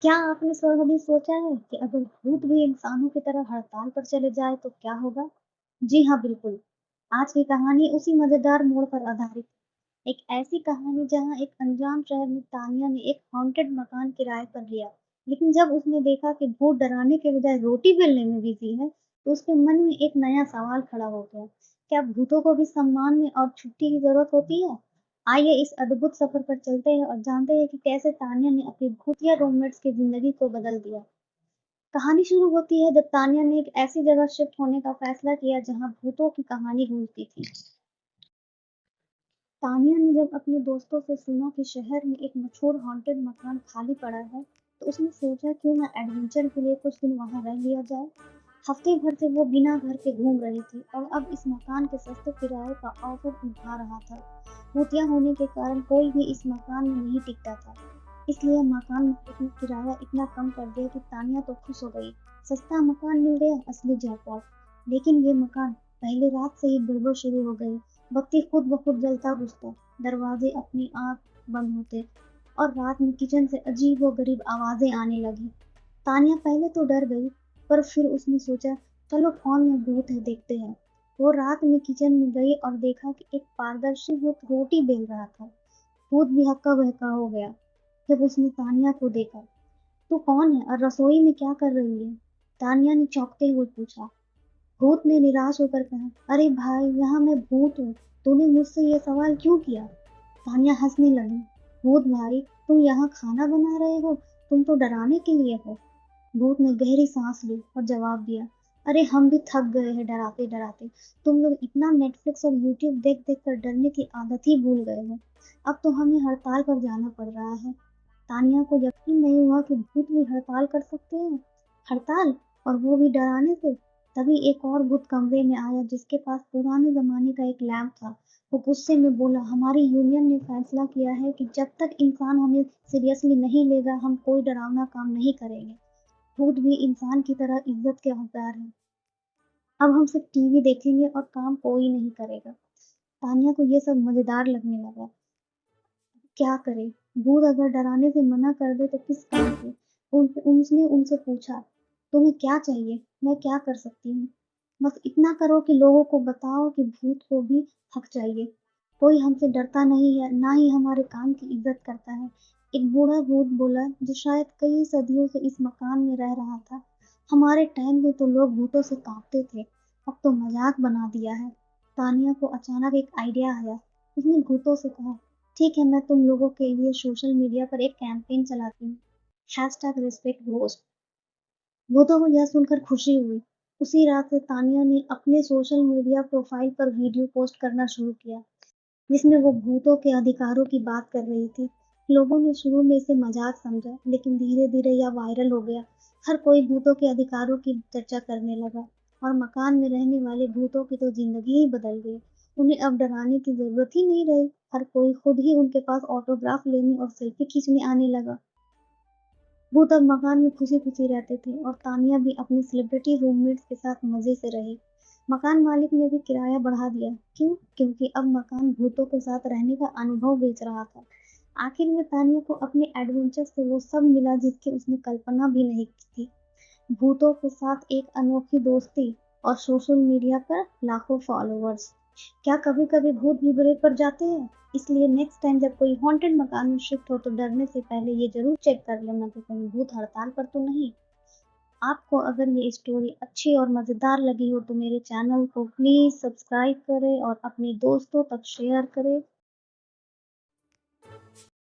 क्या आपने कभी सोचा है कि अगर भूत भी इंसानों की तरह हड़ताल पर चले जाए तो क्या होगा? जी हाँ, बिल्कुल। आज की कहानी उसी मजेदार मोड़ पर आधारित है। एक ऐसी कहानी जहाँ एक अनजान शहर में तानिया ने एक हॉन्टेड मकान किराए पर लिया। लेकिन जब उसने देखा कि भूत डराने के बजाय रोटी बेलने में बिजी है, तो उसके मन में एक नया सवाल खड़ा हो गया। क्या भूतों को भी सम्मान में और छुट्टी की जरूरत होती है? आइए इस अद्भुत सफर पर चलते हैं और जानते हैं कि कैसे तानिया ने अपनी भूतिया रूममेट्स की जिंदगी को बदल दिया। कहानी शुरू होती है जब तानिया ने एक ऐसी जगह शिफ्ट होने का फैसला किया जहां भूतों की कहानी गूंजती थी। तानिया ने जब अपने दोस्तों से सुना कि शहर में एक मशहूर हॉन्टेड मकान खाली पड़ा है, तो उसने सोचा क्यों ना एडवेंचर के लिए कुछ दिन वहां रह लिया जाए। हफ्ते भर से वो बिना घर के घूम रही थी और अब इस मकान के सस्ते किराए का ऑफर उठा रहा था। भूतिया होने के कारण कोई भी इस मकान में नहीं टिकता था। इसलिए मकान मालिक ने किराया इतना कम कर दिया कि तानिया तो खुश हो गई। सस्ता मकान मिल गया, असली जैकपॉट। लेकिन ये मकान पहली रात से ही गड़बड़ शुरू हो गई। बत्ती खुद ब खुद जलता बुझता, दरवाजे अपनी आप बंद होते और रात में किचन से अजीब व गरीब आवाजें आने लगी। तानिया पहले तो डर गई, पर फिर उसने सोचा चलो फोन में भूत है देखते हैं। वो रात में किचन में गई और देखा कि एक पारदर्शी भूत रोटी बेल रहा था। भूत भी हक्का बहका हो गया जब उसने तानिया को देखा। तू कौन है और रसोई में क्या कर रही है? तानिया ने चौंकते हुए पूछा। भूत ने निराश होकर कहा, अरे भाई, यहाँ मैं भूत हूँ। तूने मुझसे ये सवाल क्यों किया? तानिया हंसने लगी। भूत भाई, तुम यहाँ खाना बना रहे हो? तुम तो डराने के लिए हो। भूत ने गहरी सांस ली और जवाब दिया, अरे हम भी थक गए हैं डराते डराते। तुम लोग इतना नेटफ्लिक्स और यूट्यूब देख देख कर डरने की आदत ही भूल गए हो। अब तो हमें हड़ताल पर जाना पड़ रहा है। तानिया को यकीन नहीं हुआ कि भूत भी हड़ताल कर सकते हैं। हड़ताल, और वो भी डराने से। तभी एक और भूत कमरे में आया जिसके पास पुराने जमाने का एक लैम्प था। वो गुस्से में बोला, हमारी यूनियन ने फैसला किया है कि जब तक इंसान हमें सीरियसली नहीं लेगा हम कोई डरावना काम नहीं करेंगे। भूत भी इंसान की तरह इज्जत के हकदार हैं। अब हम सिर्फ टीवी देखेंगे और काम कोई नहीं करेगा। तानिया को ये सब मजेदार लगने लगा। क्या करे? भूत अगर डराने से मना कर दे तो किस काम के? उसने उनसे पूछा, तुम्हें क्या चाहिए? मैं क्या कर सकती हूँ? बस इतना करो कि लोगों को बताओ कि भूत को भी हक चाहिए। कोई हमसे डरता नहीं है, ना ही हमारे काम की इज्जत करता है। एक बूढ़ा भूत बोला जो शायद कई सदियों से इस मकान में रह रहा था। हमारे टाइम में तो लोग भूतों से कांपते थे, अब तो मजाक बना दिया है। तानिया को अचानक एक आइडिया आया। उसने भूतों से कहा, ठीक है, मैं तुम लोगों के लिए सोशल मीडिया पर एक कैंपेन चलाती हूँ। Hashtag respect ghost. भूतों को यह सुनकर खुशी हुई। उसी रात से तानिया ने अपने सोशल मीडिया प्रोफाइल पर वीडियो पोस्ट करना शुरू किया जिसमें वो भूतों के अधिकारों की बात कर रही थी। लोगों ने शुरू में इसे मजाक समझा, लेकिन धीरे धीरे यह वायरल हो गया। हर कोई भूतों के अधिकारों की चर्चा करने लगा और मकान में रहने वाले भूतों की तो जिंदगी ही बदल गई। उन्हें अब डराने की जरूरत ही नहीं रही। हर कोई खुद ही उनके पास ऑटोग्राफ लेने और सेल्फी खींचने आने लगा। भूत अब मकान में खुशी खुशी रहते थे और तानिया भी अपने सेलिब्रिटी रूममेट्स के साथ मजे से रही। मकान मालिक ने भी किराया बढ़ा दिया। क्यों? क्योंकि अब मकान भूतों के साथ रहने का अनुभव बेच रहा था। आखिर में तानिया को अपने एडवेंचर से वो सब मिला जिसकी उसने कल्पना भी नहीं की थी। भूतों के साथ एक अनोखी दोस्ती और सोशल मीडिया पर लाखों फॉलोअर्स। क्या कभी कभी भूत भी ब्रेक पर जाते हैं? इसलिए नेक्स्ट टाइम जब कोई हॉन्टेड मकान में शिफ्ट हो तो डरने से पहले ये जरूर चेक कर लेना कि कहीं भूत हड़ताल पर तो नहीं। आपको अगर ये स्टोरी अच्छी और मज़ेदार लगी हो तो मेरे चैनल को प्लीज़ सब्सक्राइब करें और अपने दोस्तों तक शेयर करें।